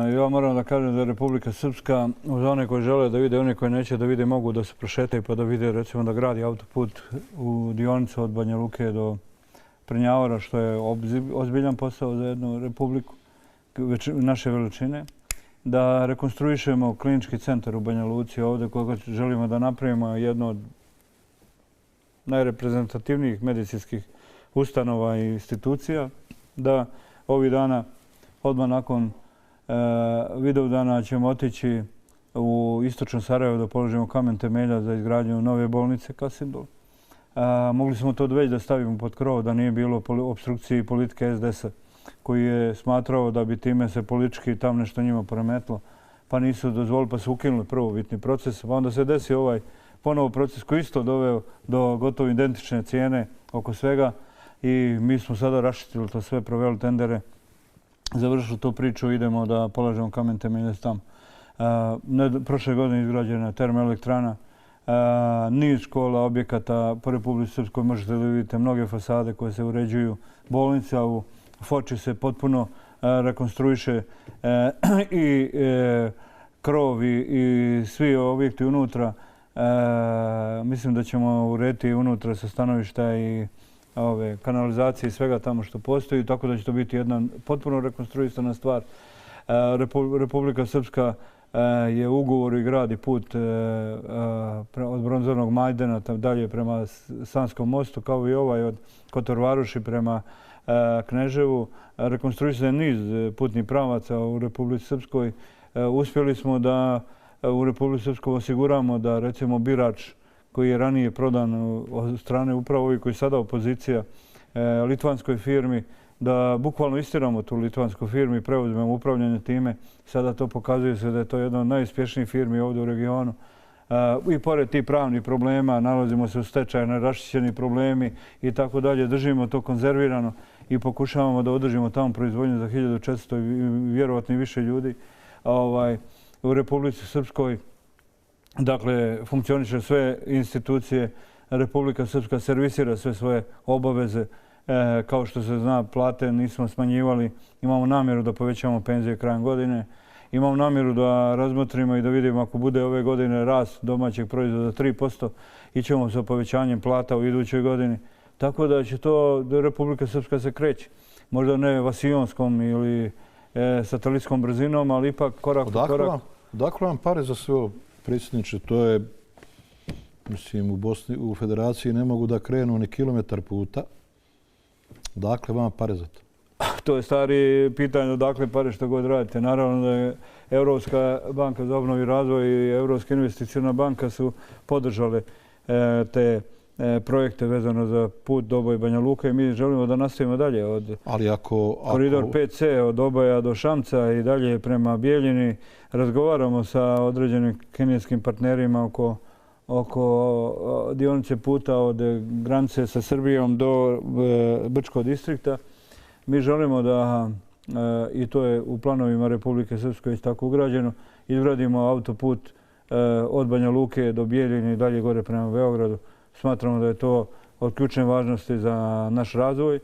Ja moram da kažem da je Republika Srpska, za one koji žele da vide, one koji neće da vide, mogu da se prošetaju pa da vide, recimo, da gradi autoput u dionicu od Banja Luke do Prnjavora, što je ozbiljan posao za jednu republiku naše veličine. Da rekonstruišemo klinički centar u Banja Luci ovdje, koga želimo da napravimo jedno od najreprezentativnijih medicinskih ustanova i institucija. Da ovih dana, odmah nakon Vidovdana, ćemo otići u istočno Sarajevo da položimo kamen temelja za izgradnju nove bolnice Kasindul. Mogli smo to već da stavimo pod krov, da nije bilo opstrukcije politike SDS-a, koji je smatrao da bi time se politički tam nešto njima poremetilo, pa nisu dozvolili, pa su ukinuli prvobitni proces. Pa onda se desio ovaj ponovo proces koji isto doveo do gotovo identične cijene oko svega i mi smo sada raščistili to sve, proveli tendere, završili tu priču, idemo da polažemo kamen temeljac tamo. Prošle godine izgrađena termoelektrana, niz škola, objekata po Republici Srpskoj, možete da vidite mnoge fasade koje se uređuju, bolnica u Foči se potpuno rekonstruiše i krov i svi objekti unutra. Mislim da ćemo urediti unutra sa stanovišta i kanalizacije i svega tamo što postoji, tako da će to biti jedna potpuno rekonstruisana stvar. Republika Srpska je u ugovoru i gradi put od Bronzornog Majdana dalje prema Sanskom mostu, kao i ovaj od Kotor Varoši prema Kneževu. Rekonstruisan je niz putnih pravaca u Republici Srpskoj. Uspjeli smo da u Republici Srpskoj osiguramo da, recimo, birač koji je ranije prodan od strane upravo i koji je sada opozicija litvanskoj firmi, da bukvalno istiramo tu litvansku firmu i preuzmemo upravljanje time. Sada to pokazuje se da je to jedna od najuspješnijih firmi ovdje u regionu. I pored tih pravnih problema, nalazimo se u stečaju, neraščišćeni problemi i tako dalje. Držimo to konzervirano i pokušavamo da održimo tamo proizvodnju za 1400 i vjerovatno i više ljudi. U Republici Srpskoj, dakle, funkcioniše sve institucije. Republika Srpska servisira sve svoje obaveze. Kao što se zna, plate nismo smanjivali. Imamo namjeru da povećamo penzije krajem godine. Imamo namjeru da razmotrimo i da vidimo ako bude ove godine rast domaćeg proizvoda 3%, ićemo sa povećanjem plata u idućoj godini. Tako da će to, da Republika Srpska se kreće. Možda ne vasijonskom ili satelitskom brzinom, ali ipak korak po korak. Odakle vam pare za sve ovo, predsjedniče? To je, mislim, u Federaciji ne mogu da krenu ni kilometar puta. Odakle vam pare za to? To je stari pitanje odakle pare što god radite. Naravno da je Europska banka za obnovu i razvoj i Europska investicijna banka su podržale te projekte vezano za put Doboj Banja Luka i mi želimo da nastavimo dalje od koridor 5C od Doboja do Šamca i dalje prema Bijeljini. Razgovaramo sa određenim kineskim partnerima oko dionice puta od granice sa Srbijom do Brčkog distrikta. Mi želimo da, i to je u planovima Republike Srpske već tako ugrađeno, izgradimo autoput od Banja Luke do Bijeljine i dalje gore prema Beogradu. Smatramo da je to od ključne važnosti za naš razvoj.